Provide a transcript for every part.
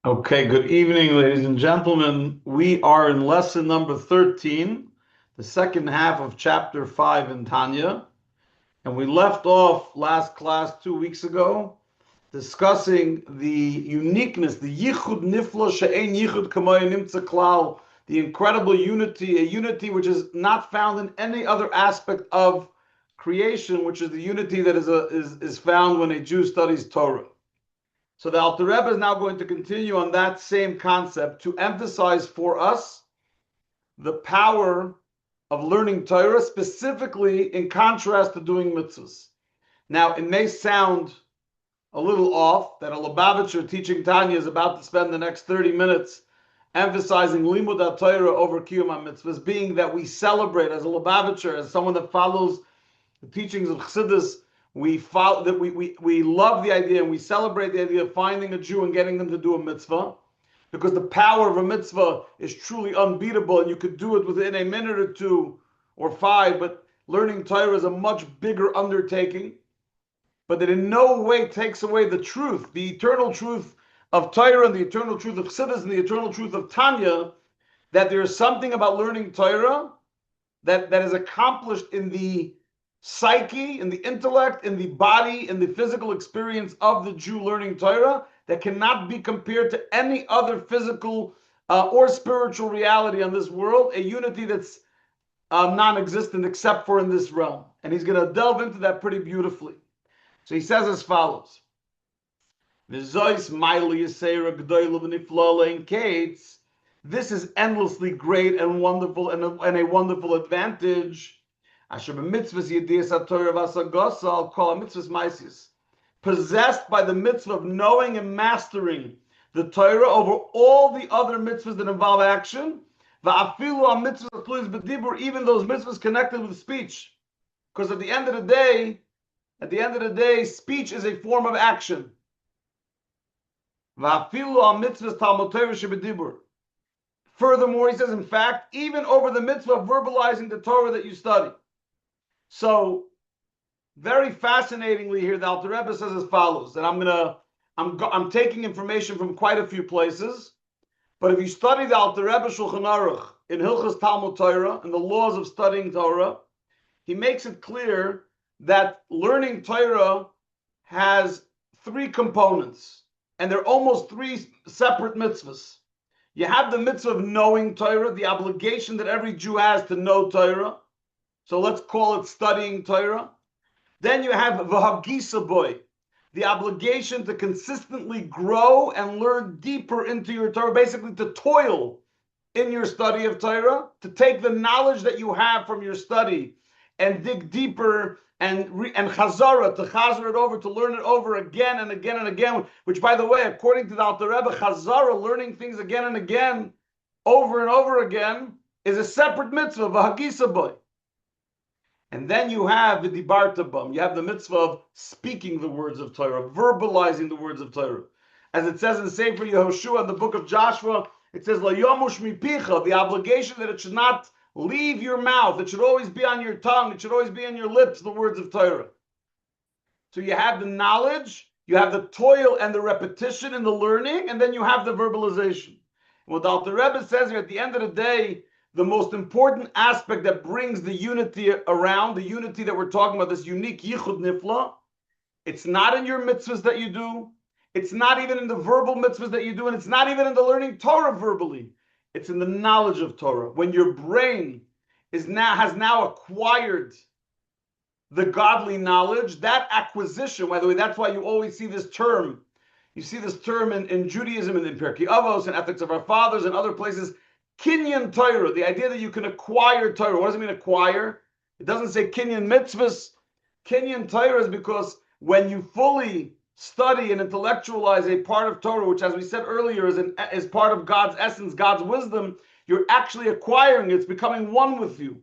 Okay, good evening, ladies and gentlemen. We are in lesson number 13, the second half of chapter 5 in Tanya. And we left off last class 2 weeks ago discussing the uniqueness, the yichud nifla she'ein yichud kamoy nimtza klal, the incredible unity, a unity which is not found in any other aspect of creation, which is the unity that is found when a Jew studies Torah. So the Alter Rebbe is now going to continue on that same concept to emphasize for us the power of learning Torah, specifically in contrast to doing mitzvahs. Now, it may sound a little off that a Lubavitcher teaching Tanya is about to spend the next 30 minutes emphasizing Limud Torah over Kiyum mitzvahs, being that we celebrate as a Lubavitcher, as someone that follows the teachings of Chassidus. We follow that we love the idea and we celebrate the idea of finding a Jew and getting them to do a mitzvah, because the power of a mitzvah is truly unbeatable, and you could do it within a minute or two or five. But learning Torah is a much bigger undertaking. But it in no way takes away the truth, the eternal truth of Torah and the eternal truth of Chassidus and the eternal truth of Tanya, that there is something about learning Torah that is accomplished in the psyche, in the intellect, in the body, in the physical experience of the Jew learning Torah that cannot be compared to any other physical or spiritual reality on this world, a unity that's non-existent except for in this realm. And he's going to delve into that pretty beautifully. So he says as follows: this is endlessly great and wonderful and a wonderful advantage. Possessed by the mitzvah of knowing and mastering the Torah over all the other mitzvahs that involve action, even those mitzvahs connected with speech. Because at the end of the day, speech is a form of action. Furthermore, he says, in fact, even over the mitzvah of verbalizing the Torah that you study. So, very fascinatingly here, the Alter Rebbe says as follows, and I'm taking information from quite a few places, but if you study the Alter Rebbe Shulchan Aruch in Hilchos Talmud Torah and the laws of studying Torah, he makes it clear that learning Torah has three components, and they're almost three separate mitzvahs. You have the mitzvah of knowing Torah, the obligation that every Jew has to know Torah. So let's call it studying Torah. Then you have v'hagisa boy, the obligation to consistently grow and learn deeper into your Torah, basically to toil in your study of Torah, to take the knowledge that you have from your study and dig deeper and chazara, to chazar it over, to learn it over again and again and again, which, by the way, according to the Alter Rebbe, chazara, learning things again and again, over and over again, is a separate mitzvah, v'hagisa boy. And then you have the dibarta bam. You have the mitzvah of speaking the words of Torah, verbalizing the words of Torah. As it says in Sefer Yehoshua in the book of Joshua, it says, La yomush mipicha, the obligation that it should not leave your mouth. It should always be on your tongue. It should always be on your lips, the words of Torah. So you have the knowledge, you have the toil and the repetition and the learning, and then you have the verbalization. And what the Alter Rebbe says here, at the end of the day, the most important aspect that brings the unity around, the unity that we're talking about, this unique yichud nifla, it's not in your mitzvahs that you do, it's not even in the verbal mitzvahs that you do, and it's not even in the learning Torah verbally. It's in the knowledge of Torah. When your brain has now acquired the godly knowledge, that acquisition, by the way, that's why you always see this term. You see this term in Judaism and in Pirkei Avos and Ethics of Our Fathers and other places, Kinyan Torah, the idea that you can acquire Torah. What does it mean, acquire? It doesn't say Kinyan mitzvahs. Kinyan Torah is because when you fully study and intellectualize a part of Torah, which, as we said earlier, is part of God's essence, God's wisdom, you're actually acquiring it. It's becoming one with you.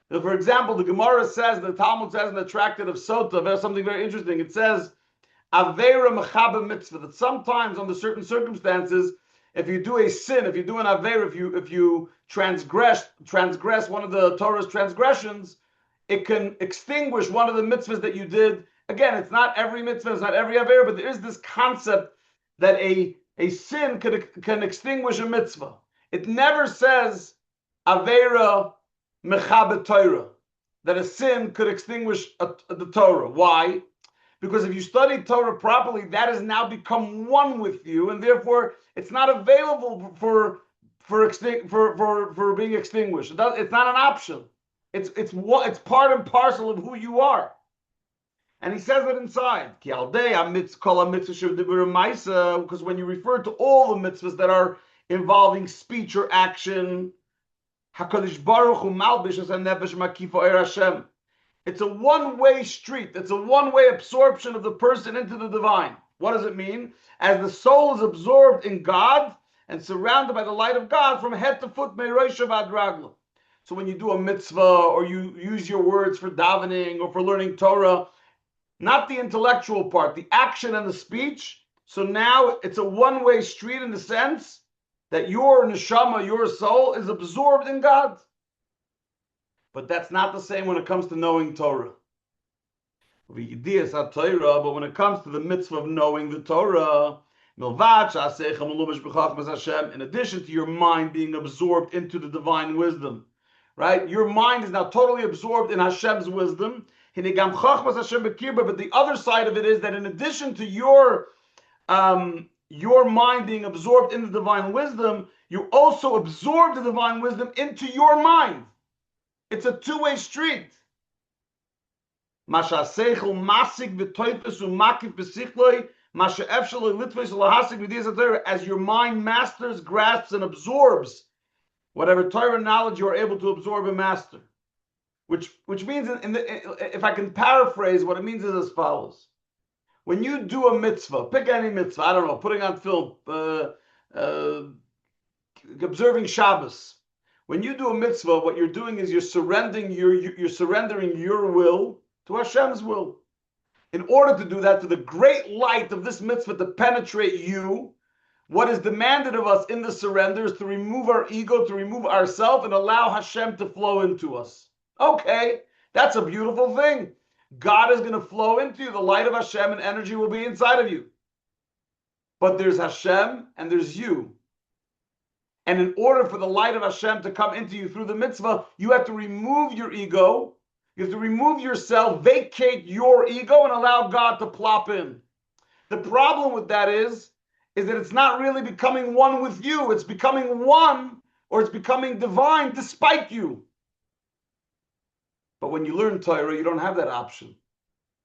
So, for example, the Gemara says, the Talmud says in the Tractate of Sota, there's something very interesting. It says, Aveira mechabe mitzvah, that sometimes under certain circumstances, if you do a sin, if you do an aver, if you transgress one of the Torah's transgressions, it can extinguish one of the mitzvahs that you did. Again, it's not every mitzvah, it's not every aver, but there is this concept that a A sin can extinguish a mitzvah. It never says Avera Mechabet Torah, that a sin could extinguish the Torah. Why? Because if you study Torah properly, that has now become one with you, and therefore it's not available for being extinguished. It's not an option. It's part and parcel of who you are. And he says it inside. Because when you refer to all the mitzvahs that are involving speech or action, it's a one-way street. It's a one-way absorption of the person into the divine. What does it mean? As the soul is absorbed in God and surrounded by the light of God from head to foot, so when you do a mitzvah or you use your words for davening or for learning Torah, not the intellectual part, the action and the speech. So now it's a one-way street in the sense that your neshama, your soul, is absorbed in God. But that's not the same when it comes to knowing Torah. But when it comes to the mitzvah of knowing the Torah, in addition to your mind being absorbed into the divine wisdom, right? Your mind is now totally absorbed in Hashem's wisdom. But the other side of it is that in addition to your mind being absorbed in the divine wisdom, you also absorb the divine wisdom into your mind. It's a two-way street. As your mind masters, grasps, and absorbs whatever Torah knowledge you are able to absorb and master. Which means, if I can paraphrase, what it means is as follows. When you do a mitzvah, pick any mitzvah, I don't know, putting on film, observing Shabbos. When you do a mitzvah, what you're doing is you're surrendering your will to Hashem's will. In order to do that, for the great light of this mitzvah to penetrate you, what is demanded of us in the surrender is to remove our ego, to remove ourself, and allow Hashem to flow into us. Okay, that's a beautiful thing. God is going to flow into you. The light of Hashem and energy will be inside of you. But there's Hashem and there's you. And in order for the light of Hashem to come into you through the mitzvah, you have to remove your ego. You have to remove yourself, vacate your ego, and allow God to plop in. The problem with that is that it's not really becoming one with you. It's becoming one, or it's becoming divine despite you. But when you learn Torah, you don't have that option.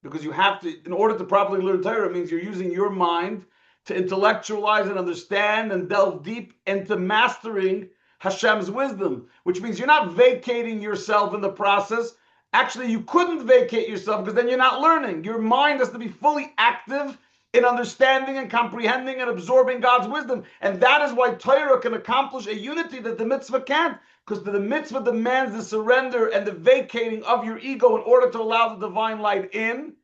Because you have to, in order to properly learn Torah, it means you're using your mind to intellectualize and understand and delve deep into mastering Hashem's wisdom, which means you're not vacating yourself in the process. Actually, you couldn't vacate yourself because then you're not learning. Your mind has to be fully active in understanding and comprehending and absorbing God's wisdom. And that is why Torah can accomplish a unity that the mitzvah can't, because the mitzvah demands the surrender and the vacating of your ego in order to allow the divine light in.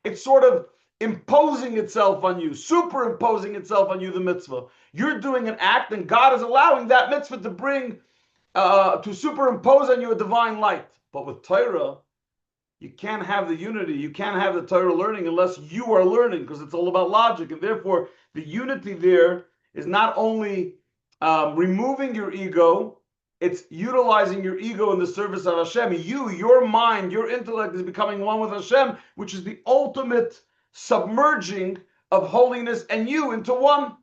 It's sort of imposing itself on you, superimposing itself on you, the mitzvah. You're doing an act, and God is allowing that mitzvah to bring, to superimpose on you a divine light. But with Torah, you can't have the unity. You can't have the Torah learning unless you are learning, because it's all about logic. And therefore, the unity there is not only removing your ego, it's utilizing your ego in the service of Hashem. Your mind, your intellect is becoming one with Hashem, which is the ultimate submerging of holiness and you into one.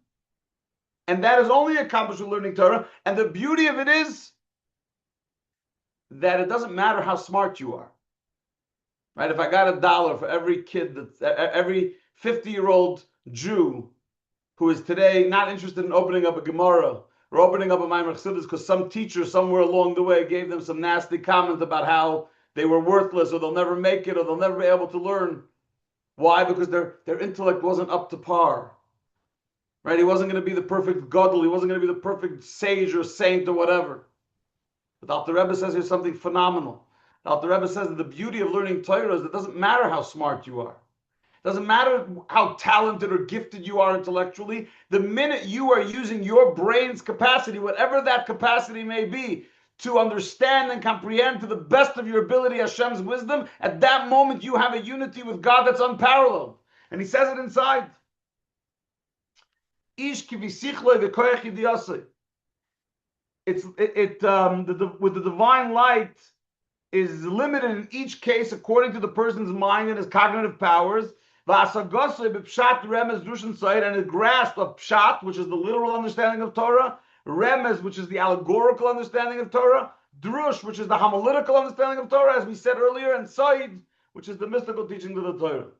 And that is only accomplished with learning Torah. And the beauty of it is that it doesn't matter how smart you are. Right? If I got $1 for every kid, every 50-year-old Jew who is today not interested in opening up a Gemara or opening up a Maimer Chassidus because some teacher somewhere along the way gave them some nasty comment about how they were worthless or they'll never make it or they'll never be able to learn. Why? Because their intellect wasn't up to par. Right? He wasn't going to be the perfect gadol. He wasn't going to be the perfect sage or saint or whatever. But Alter Rebbe says here's something phenomenal. Alter Rebbe says that the beauty of learning Torah is that it doesn't matter how smart you are. It doesn't matter how talented or gifted you are intellectually. The minute you are using your brain's capacity, whatever that capacity may be, to understand and comprehend to the best of your ability Hashem's wisdom, at that moment you have a unity with God that's unparalleled. And he says it inside. ish kivisichle v'koyach yidiyasei. With the divine light is limited in each case according to the person's mind and his cognitive powers. And a grasp of pshat, which is the literal understanding of Torah, remez, which is the allegorical understanding of Torah, drush, which is the homiletical understanding of Torah, as we said earlier, and said, which is the mystical teaching of the Torah.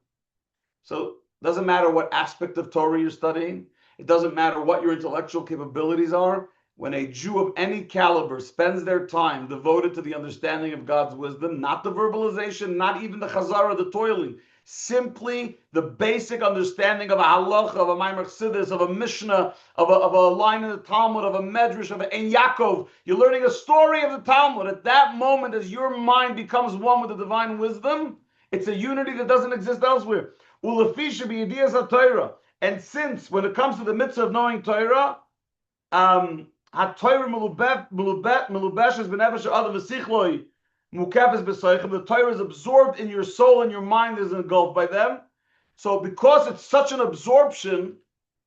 So it doesn't matter what aspect of Torah you're studying. It doesn't matter what your intellectual capabilities are. When a Jew of any caliber spends their time devoted to the understanding of God's wisdom, not the verbalization, not even the chazara, the toiling, simply the basic understanding of a halacha, of a Maimer Chassidus, of a Mishnah, of a line in the Talmud, of a Medrash, of an Ein Yaakov. You're learning a story of the Talmud. At that moment, as your mind becomes one with the divine wisdom, it's a unity that doesn't exist elsewhere. Ulafisha b'yediyas haTorah. And since, when it comes to the mitzvah of knowing Torah, HaTorah melubeshes b'nefesh ha'adam v'sichloi mukefes b'soichem. The Torah is absorbed in your soul and your mind is engulfed by them. So because it's such an absorption,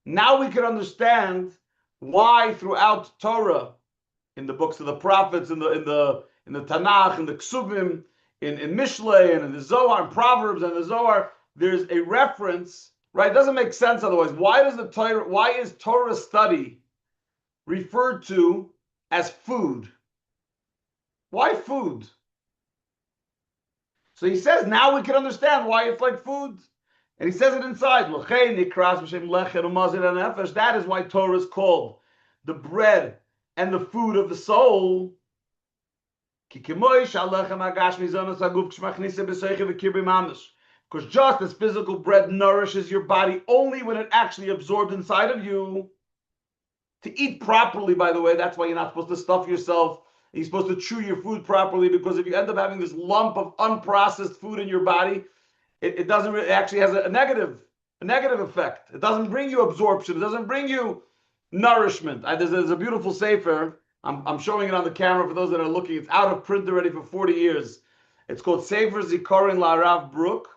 now we can understand why throughout Torah, in the books of the prophets, in the Tanakh, in the Ksuvim, in Mishlei, and in the Zohar, in Proverbs, and the Zohar, there's a reference, right? It doesn't make sense otherwise. Why is Torah study referred to as food? Why food? So he says now we can understand why it's like food. And he says it inside. That is why Torah is called the bread and the food of the soul. Because just as physical bread nourishes your body only when it actually absorbed inside of you. To eat properly, by the way, that's why you're not supposed to stuff yourself. You're supposed to chew your food properly, because if you end up having this lump of unprocessed food in your body, it doesn't really, it actually has a negative effect. It doesn't bring you absorption. It doesn't bring you nourishment. There's a beautiful sefer. I'm showing it on the camera for those that are looking. It's out of print already for 40 years. It's called Sefer Zikaron LaRav Brook,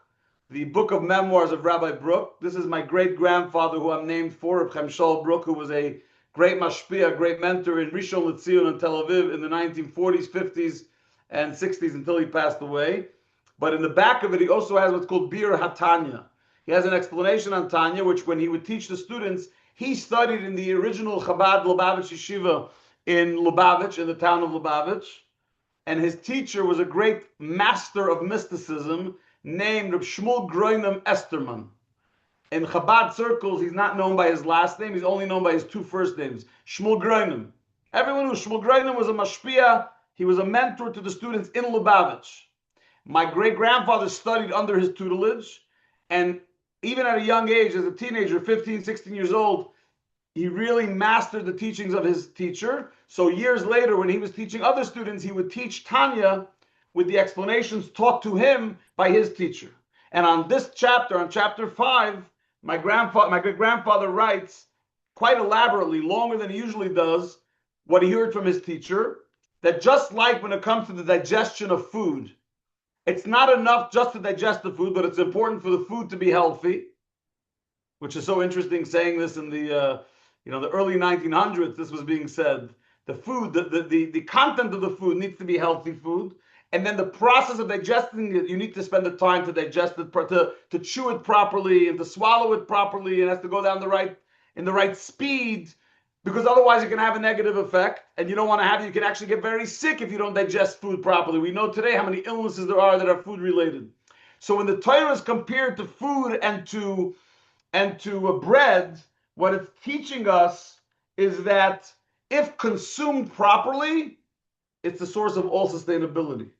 the book of memoirs of Rabbi Brook. This is my great-grandfather, who I'm named for, Reb Chaim Shaul Brook, who was a great mashpia, great mentor in Rishon LeZion and Tel Aviv in the 1940s, 50s, and 60s until he passed away. But in the back of it, he also has what's called Bir HaTanya. He has an explanation on Tanya, which when he would teach the students, he studied in the original Chabad Lubavitch Yeshiva in Lubavitch, in the town of Lubavitch. And his teacher was a great master of mysticism named Reb Shmuel Groinem Esterman. In Chabad circles, he's not known by his last name. He's only known by his two first names, Shmuel Groinem. Everyone knew Shmuel Groinem was a mashpia. He was a mentor to the students in Lubavitch. My great-grandfather studied under his tutelage. And even at a young age, as a teenager, 15, 16 years old, he really mastered the teachings of his teacher. So years later, when he was teaching other students, he would teach Tanya with the explanations taught to him by his teacher. And on this chapter, on chapter 5, my great-grandfather writes quite elaborately, longer than he usually does, what he heard from his teacher, that just like when it comes to the digestion of food, it's not enough just to digest the food, but it's important for the food to be healthy, which is so interesting saying this in the early 1900s. This was being said. The food, the content of the food needs to be healthy food. And then the process of digesting it, you need to spend the time to digest it, to chew it properly and to swallow it properly. It has to go down in the right speed, because otherwise it can have a negative effect. And you don't want to have it. You can actually get very sick if you don't digest food properly. We know today how many illnesses there are that are food related. So when the Torah is compared to food and to bread, what it's teaching us is that if consumed properly, it's the source of all sustainability.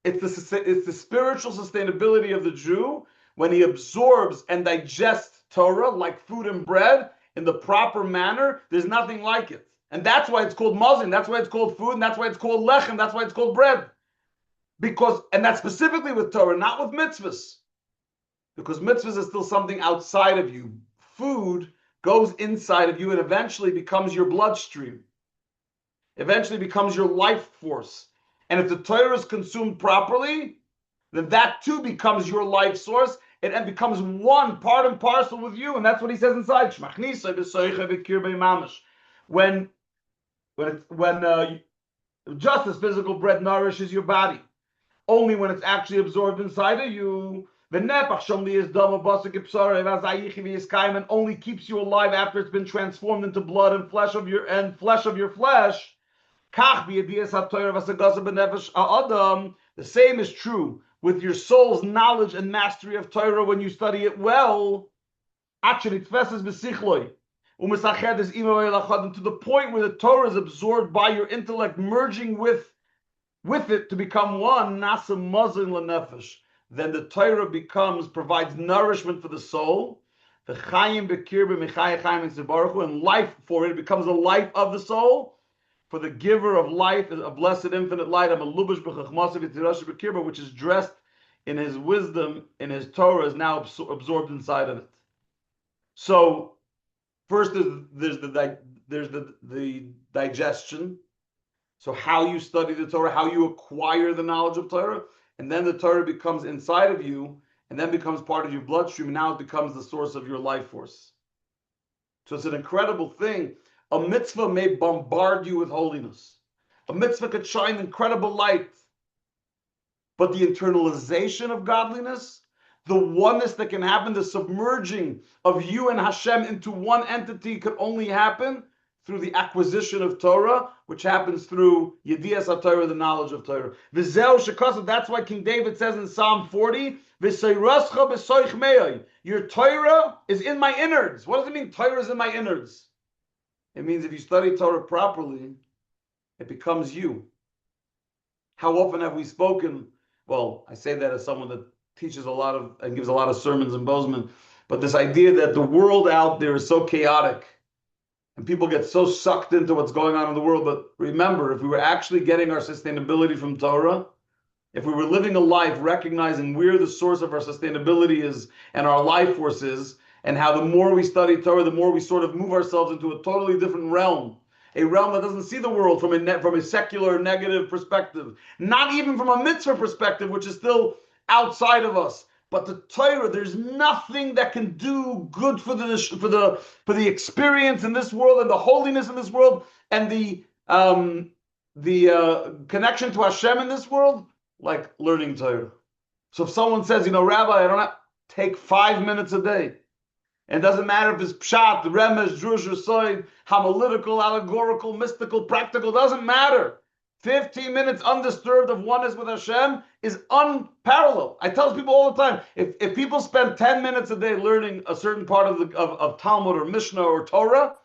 It's the spiritual sustainability of the Jew when he absorbs and digests Torah like food and bread in the proper manner. There's nothing like it. And that's why it's called mazin. That's why it's called food. And that's why it's called lechem. That's why it's called bread. And that's specifically with Torah, not with mitzvahs. Because mitzvahs is still something outside of you. Food goes inside of you and eventually becomes your bloodstream. Eventually becomes your life force. And if the Torah is consumed properly, then that too becomes your life source, it becomes one, part and parcel with you, and that's what he says inside. When just as physical bread nourishes your body, only when it's actually absorbed inside of you. And only keeps you alive after it's been transformed into blood and flesh of your flesh. The same is true with your soul's knowledge and mastery of Torah when you study it well. To the point where the Torah is absorbed by your intellect, merging with it to become one. Then the Torah provides nourishment for the soul, and life for it. It becomes the life of the soul, for the giver of life, a blessed infinite light, which is dressed in his wisdom, in his Torah, is now absorbed inside of it. So first there's the digestion. So how you study the Torah, how you acquire the knowledge of Torah, and then the Torah becomes inside of you, and then becomes part of your bloodstream, and now it becomes the source of your life force. So it's an incredible thing. A mitzvah may bombard you with holiness. A mitzvah could shine incredible light. But the internalization of godliness, the oneness that can happen, the submerging of you and Hashem into one entity could only happen through the acquisition of Torah, which happens through Yedias HaTorah, the knowledge of Torah. That's why King David says in Psalm 40, your Torah is in my innards. What does it mean, Torah is in my innards? It means if you study Torah properly, it becomes you. How often have we spoken? Well, I say that as someone that teaches a lot of and gives a lot of sermons in Bozeman, but this idea that the world out there is so chaotic and people get so sucked into what's going on in the world. But remember, if we were actually getting our sustainability from Torah, if we were living a life recognizing where the source of our sustainability is and our life force is, and how the more we study Torah, the more we sort of move ourselves into a totally different realm, a realm that doesn't see the world from a secular negative perspective, not even from a mitzvah perspective, which is still outside of us. But the Torah, there's nothing that can do good for the experience in this world and the holiness in this world and the connection to Hashem in this world like learning Torah. So if someone says, Rabbi, I don't have to take 5 minutes a day. And it doesn't matter if it's pshat, remesh, drush, soid, homiletical, allegorical, mystical, practical, doesn't matter. 15 minutes undisturbed of oneness with Hashem is unparalleled. I tell people all the time, if people spend 10 minutes a day learning a certain part of Talmud or Mishnah or Torah,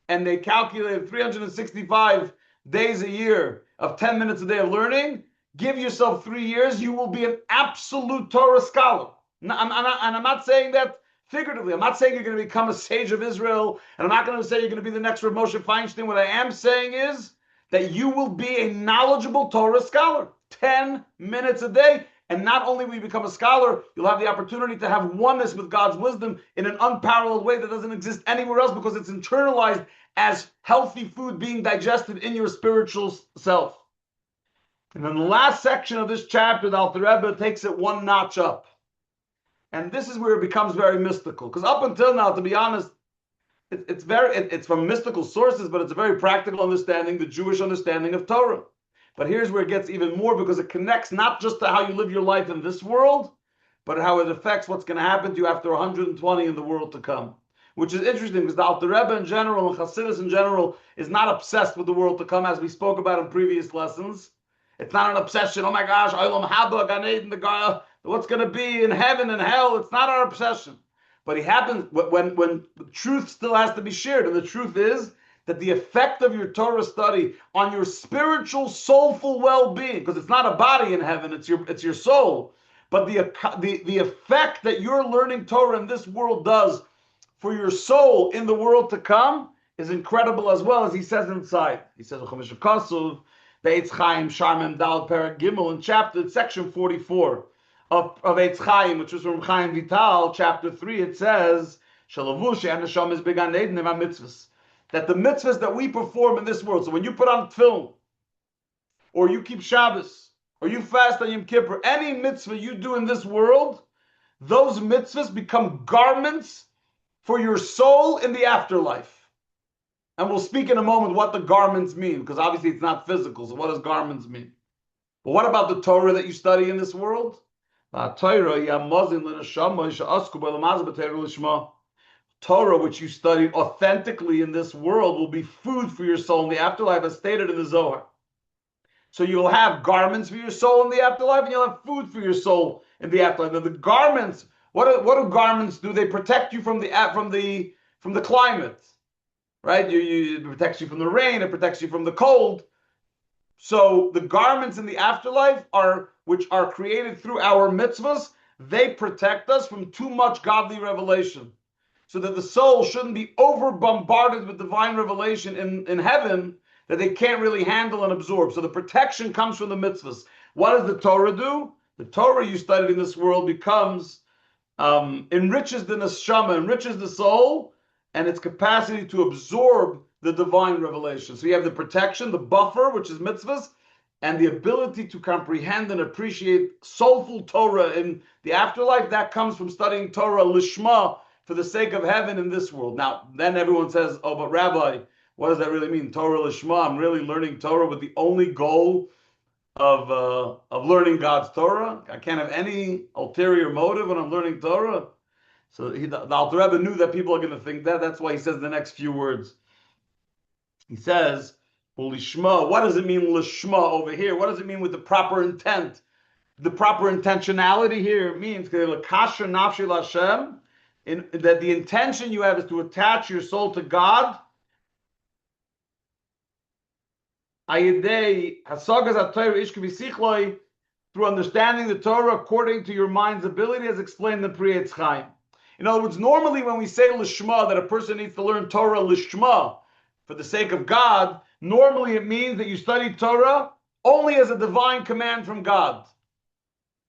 and they calculate 365 days a year of 10 minutes a day of learning, give yourself 3 years, you will be an absolute Torah scholar. And I'm not saying that figuratively. I'm not saying you're going to become a sage of Israel, and I'm not going to say you're going to be the next Rav Moshe Feinstein. What I am saying is that you will be a knowledgeable Torah scholar. 10 minutes a day. And not only will you become a scholar, you'll have the opportunity to have oneness with God's wisdom in an unparalleled way that doesn't exist anywhere else, because it's internalized as healthy food being digested in your spiritual self. And then the last section of this chapter, the Alter Rebbe takes it one notch up. And this is where it becomes very mystical. Because up until now, to be honest, it's from mystical sources, but it's a very practical understanding, the Jewish understanding of Torah. But here's where it gets even more, because it connects not just to how you live your life in this world, but how it affects what's going to happen to you after 120 in the world to come. Which is interesting, because the Alter Rebbe in general and Chassidus in general is not obsessed with the world to come, as we spoke about in previous lessons. It's not an obsession. Oh my gosh, Olam Haba, Gan Eden, the God, what's going to be in heaven and hell. It's not our obsession. But it happens when the truth still has to be shared. And the truth is that the effect of your Torah study on your spiritual, soulful well-being, because it's not a body in heaven, it's your soul. But the effect that your learning Torah in this world does for your soul in the world to come is incredible, as well, as he says inside. He says, Beitz Chaim Sharmem Dal Perek Gimel in section 44 of Eitz Chaim, which was from Chaim Vital, chapter 3. It says, "Shalavush Anasham is began Eden mitzvahs." That the mitzvahs that we perform in this world. So when you put on film, or you keep Shabbos, or you fast on Yom Kippur, any mitzvah you do in this world, those mitzvahs become garments for your soul in the afterlife. And we'll speak in a moment what the garments mean, because obviously it's not physical. So what does garments mean? But what about the Torah that you study in this world? Torah, which you studied authentically in this world, will be food for your soul in the afterlife, as stated in the Zohar. So you'll have garments for your soul in the afterlife, and you'll have food for your soul in the afterlife. Now the garments, what do garments do? They protect you from the climate, right? It protects you from the rain, it protects you from the cold. So the garments in the afterlife which are created through our mitzvahs, they protect us from too much godly revelation, so that the soul shouldn't be over bombarded with divine revelation in heaven that they can't really handle and absorb. So the protection comes from the mitzvahs. What does the Torah do? The Torah you studied in this world enriches the neshama, enriches the soul, and its capacity to absorb the divine revelation. So you have the protection, the buffer, which is mitzvahs, and the ability to comprehend and appreciate soulful Torah in the afterlife. That comes from studying Torah lishma, for the sake of heaven in this world. Now, then everyone says, oh, but Rabbi, what does that really mean? Torah lishma, I'm really learning Torah with the only goal of learning God's Torah. I can't have any ulterior motive when I'm learning Torah. So the Alter Rebbe knew that people are going to think that. That's why he says the next few words. He says, well, lishma, what does it mean lishma over here? What does it mean with the proper intent? The proper intentionality here means l'kasher nafshi l'Hashem, that the intention you have is to attach your soul to God. Through understanding the Torah according to your mind's ability, as explained in the Pri Etz Chaim. In other words, normally when we say lishma, that a person needs to learn Torah lishma, for the sake of God, normally it means that you study Torah only as a divine command from God.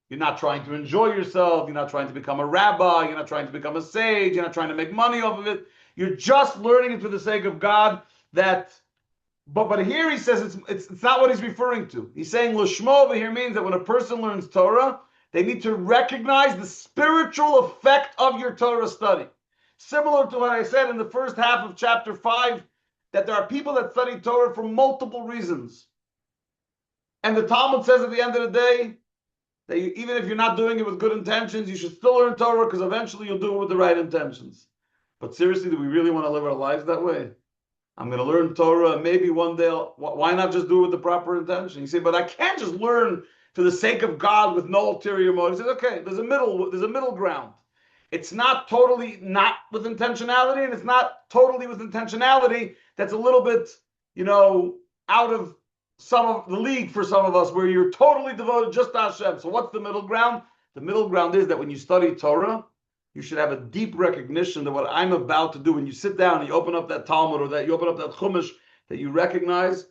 You're not trying to enjoy yourself, you're not trying to become a rabbi, you're not trying to become a sage, you're not trying to make money off of it. You're just learning it for the sake of God. But here he says it's not what he's referring to. He's saying lishma over here means that when a person learns Torah, they need to recognize the spiritual effect of your Torah study. Similar to what I said in the first half of chapter 5, that there are people that study Torah for multiple reasons. And the Talmud says at the end of the day, that even if you're not doing it with good intentions, you should still learn Torah, because eventually you'll do it with the right intentions. But seriously, do we really want to live our lives that way? I'm going to learn Torah, and maybe one day, why not just do it with the proper intention? You say, but I can't just learn for the sake of God with no ulterior motive. He says, okay, there's a middle ground. It's not totally not with intentionality, and it's not totally with intentionality that's a little bit, out of some of the league for some of us, where you're totally devoted just to Hashem. So what's the middle ground? The middle ground is that when you study Torah, you should have a deep recognition that what I'm about to do, when you sit down and you open up that Talmud, or that you open up that Chumash, that you recognize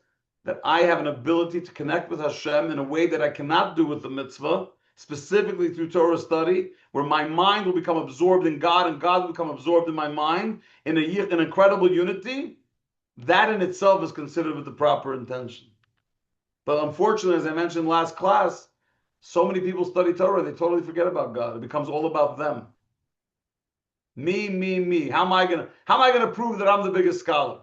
that I have an ability to connect with Hashem in a way that I cannot do with the mitzvah, specifically through Torah study, where my mind will become absorbed in God and God will become absorbed in my mind in an incredible unity. That in itself is considered with the proper intention. But unfortunately, as I mentioned last class, so many people study Torah, they totally forget about God. It becomes all about them. Me. How am I gonna prove that I'm the biggest scholar?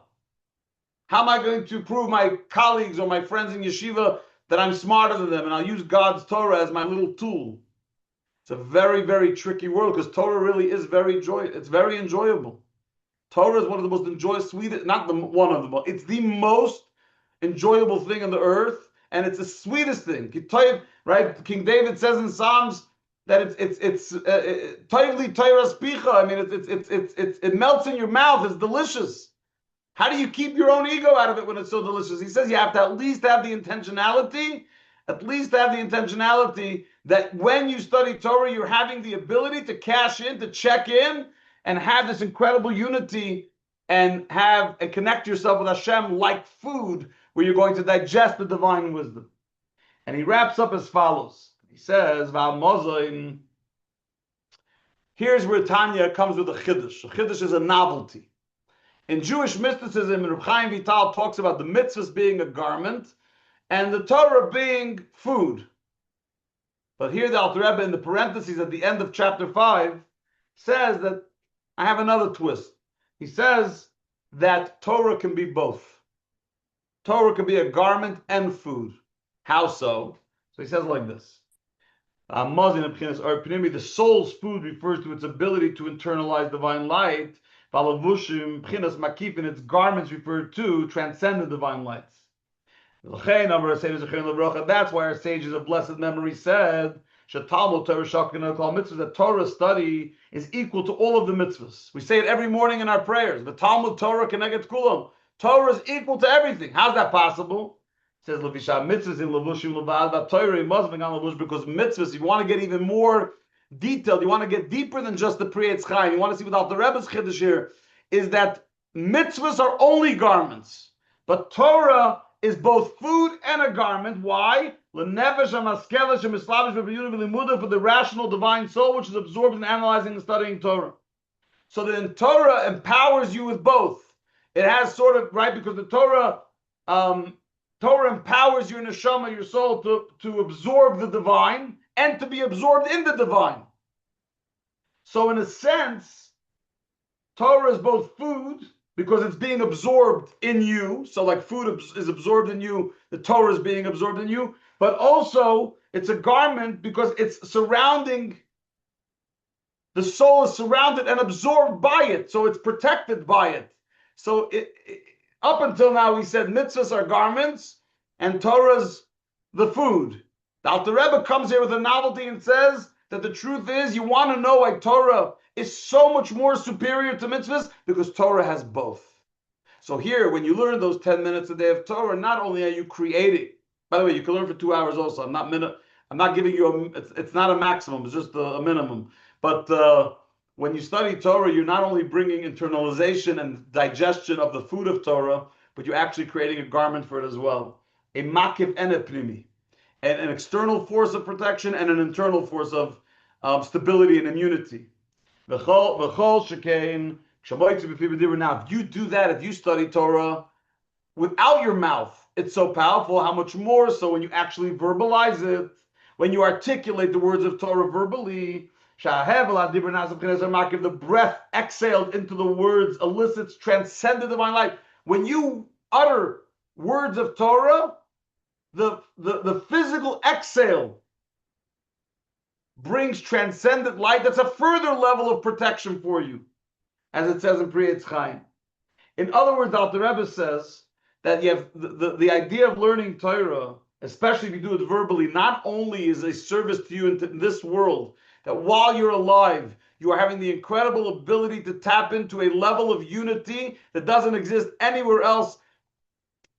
How am I going to prove my colleagues or my friends in yeshiva that I'm smarter than them, and I'll use God's Torah as my little tool? It's a very, very tricky world, because Torah really is it's very enjoyable. Torah is one of the most sweetest, it's the most enjoyable thing on the earth, and it's the sweetest thing. Right? King David says in Psalms that it's toivli Torah's picha. I mean, it melts in your mouth. It's delicious. How do you keep your own ego out of it when it's so delicious? He says you have to at least have the intentionality that when you study Torah, you're having the ability to cash in, to check in, and have this incredible unity, and connect yourself with Hashem like food, where you're going to digest the divine wisdom. And he wraps up as follows. He says, here's where Tanya comes with a chiddush. A chiddush is a novelty. In Jewish mysticism, Reb Chaim Vital talks about the mitzvahs being a garment and the Torah being food. But here the Alter Rebbe in the parentheses at the end of chapter 5 says that I have another twist. He says that Torah can be both. Torah can be a garment and food. How so? So he says like this. The soul's food refers to its ability to internalize divine light. Its garments refer to transcendent divine lights. That's why our sages of blessed memory said that Torah study is equal to all of the mitzvahs. We say it every morning in our prayers. The Talmud Torah keneget kulam. Torah is equal to everything. How's that possible? It says mitzvahs in levushim levad Torah must be on levush, because mitzvahs, you want to get even more detailed, you want to get deeper than just the Pri Etz Chaim. You want to see without the Rebbe's chiddush here is that mitzvahs are only garments, but Torah is both food and a garment. Why? For the rational divine soul, which is absorbed in analyzing and studying Torah. So the Torah empowers you with both. It has sort of, right, because the Torah empowers your neshama, your soul, to absorb the divine and to be absorbed in the divine. So in a sense, Torah is both food, because it's being absorbed in you. So like food is absorbed in you, the Torah is being absorbed in you. But also, it's a garment because it's surrounding, the soul is surrounded and absorbed by it. So it's protected by it. So up until now, we said mitzvahs are garments and Torah's the food. The Alter Rebbe comes here with a novelty and says that the truth is, you want to know why Torah is so much more superior to mitzvahs, because Torah has both. So here, when you learn those 10 minutes a day of Torah, not only are you creating, by the way, you can learn for 2 hours also. I'm not giving you it's not a maximum, it's just a minimum. But when you study Torah, you're not only bringing internalization and digestion of the food of Torah, but you're actually creating a garment for it as well. A makif and a primi. An external force of protection and an internal force of stability and immunity. Now, if you do that, if you study Torah without your mouth, it's so powerful. How much more so when you actually verbalize it, when you articulate the words of Torah verbally. The breath exhaled into the words elicits transcendent divine light. When you utter words of Torah, the physical exhale brings transcendent light. That's a further level of protection for you, as it says in Pri Etz Chaim. In other words, Alter Rebbe says that you have the idea of learning Torah, especially if you do it verbally, not only is a service to you in this world, that while you're alive, you are having the incredible ability to tap into a level of unity that doesn't exist anywhere else,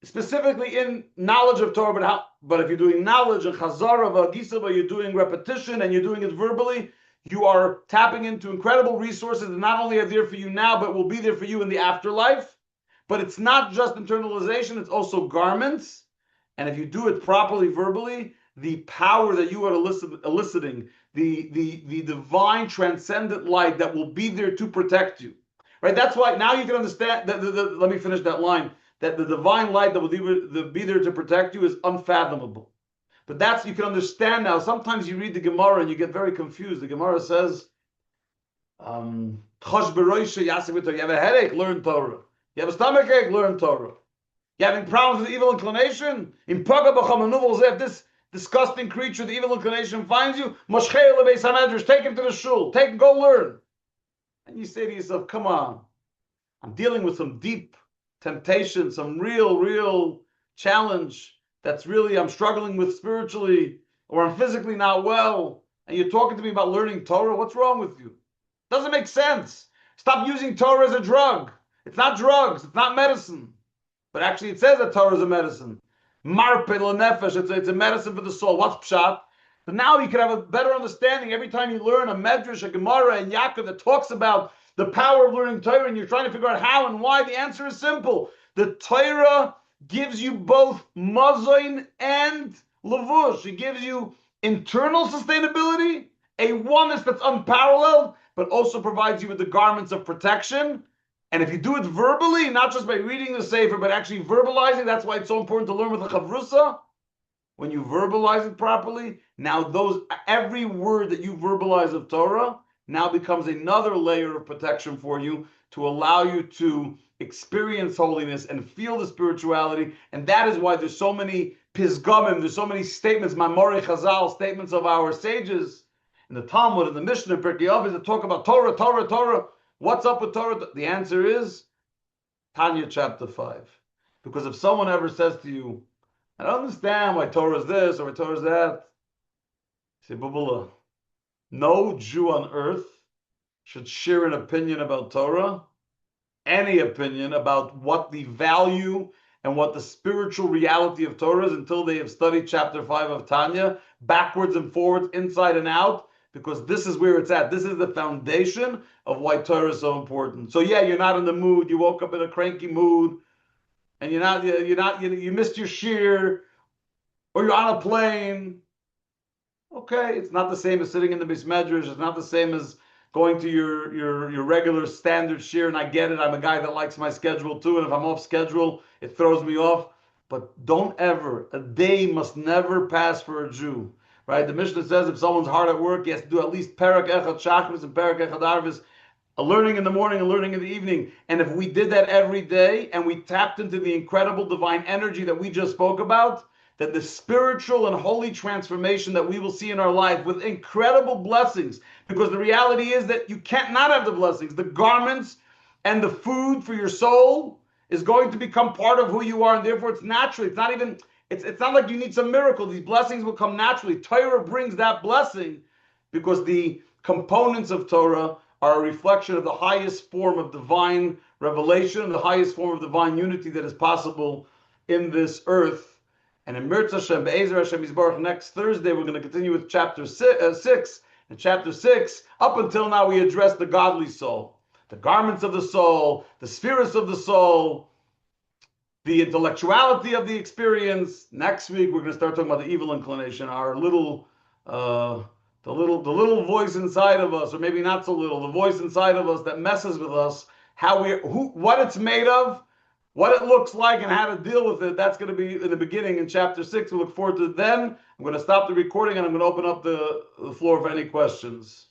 specifically in knowledge of Torah, but if you're doing knowledge and chazara v'agisava, you're doing repetition and you're doing it verbally, you are tapping into incredible resources that not only are there for you now, but will be there for you in the afterlife. But it's not just internalization, it's also garments. And if you do it properly verbally, the power that you are eliciting, the divine transcendent light that will be there to protect you. Right? That's why now you can understand, let me finish that line, that the divine light that will be there to protect you is unfathomable. But that's, you can understand now. Sometimes you read the Gemara and you get very confused. The Gemara says, you have a headache, learn Torah. You have a stomachache, learn Torah. You're having problems with evil inclination? If this disgusting creature, the evil inclination, finds you, take him to the shul. Go learn. And you say to yourself, come on, I'm dealing with some deep temptation, some real challenge that's really I'm struggling with spiritually, or I'm physically not well, and you're talking to me about learning Torah. What's wrong with you? Doesn't make sense. Stop using Torah as a drug. It's not drugs, it's not medicine. But actually it says that Torah is a medicine. Marpe l'nefesh, it's a medicine for the soul. What's pshat? But now you can have a better understanding every time you learn a medrash, a Gemara, and Yaakov that talks about the power of learning Torah, and you're trying to figure out how and why. The answer is simple. The Torah gives you both mazoin and levush. It gives you internal sustainability, a oneness that's unparalleled, but also provides you with the garments of protection. And if you do it verbally, not just by reading the Sefer, but actually verbalizing, that's why it's so important to learn with the Chavrusa. when you verbalize it properly, now every word that you verbalize of Torah now becomes another layer of protection for you to allow you to experience holiness and feel the spirituality. And that is why there's so many pisgamim, there's so many statements, Mamori Chazal, statements of our sages in the Talmud, in the Mishnah, in Pirkei Avos that talk about Torah, Torah, Torah. What's up with Torah? The answer is Tanya chapter 5. Because if someone ever says to you, I don't understand why Torah is this or why Torah is that, say, Bubula, no Jew on earth should share an opinion about Torah, any opinion about what the value and what the spiritual reality of Torah is until they have studied chapter 5 of Tanya, backwards and forwards, inside and out, because this is where it's at. This is the foundation of why Torah is so important. So yeah, you're not in the mood. You woke up in a cranky mood, and you missed your shear, or you're on a plane. Okay, it's not the same as sitting in the Beis Medrash. It's not the same as going to your regular standard shear. And I get it. I'm a guy that likes my schedule too. And if I'm off schedule, it throws me off. But don't ever, a day must never pass for a Jew. Right? The Mishnah says if someone's hard at work, he has to do at least Perek Echad Shachris and Perek Echad Arvis, a learning in the morning, a learning in the evening. And if we did that every day and we tapped into the incredible divine energy that we just spoke about, that the spiritual and holy transformation that we will see in our life with incredible blessings, because the reality is that you can't not have the blessings. The garments and the food for your soul is going to become part of who you are, and therefore it's natural. It's not like you need some miracle. These blessings will come naturally. Torah brings that blessing because the components of Torah are a reflection of the highest form of divine revelation, the highest form of divine unity that is possible in this earth. And in Mirz Hashem, Be'ezer Hashem Yisbarach, next Thursday, we're going to continue with chapter 6. In chapter 6, up until now, we addressed the godly soul, the garments of the soul, the spheres of the soul, the intellectuality of the experience. Next week, we're going to start talking about the evil inclination, our little, the little voice inside of us, or maybe not so little, the voice inside of us that messes with us, what it's made of, what it looks like, and how to deal with it. That's going to be in the beginning in chapter 6. We look forward to it then. I'm going to stop the recording and I'm going to open up the floor for any questions.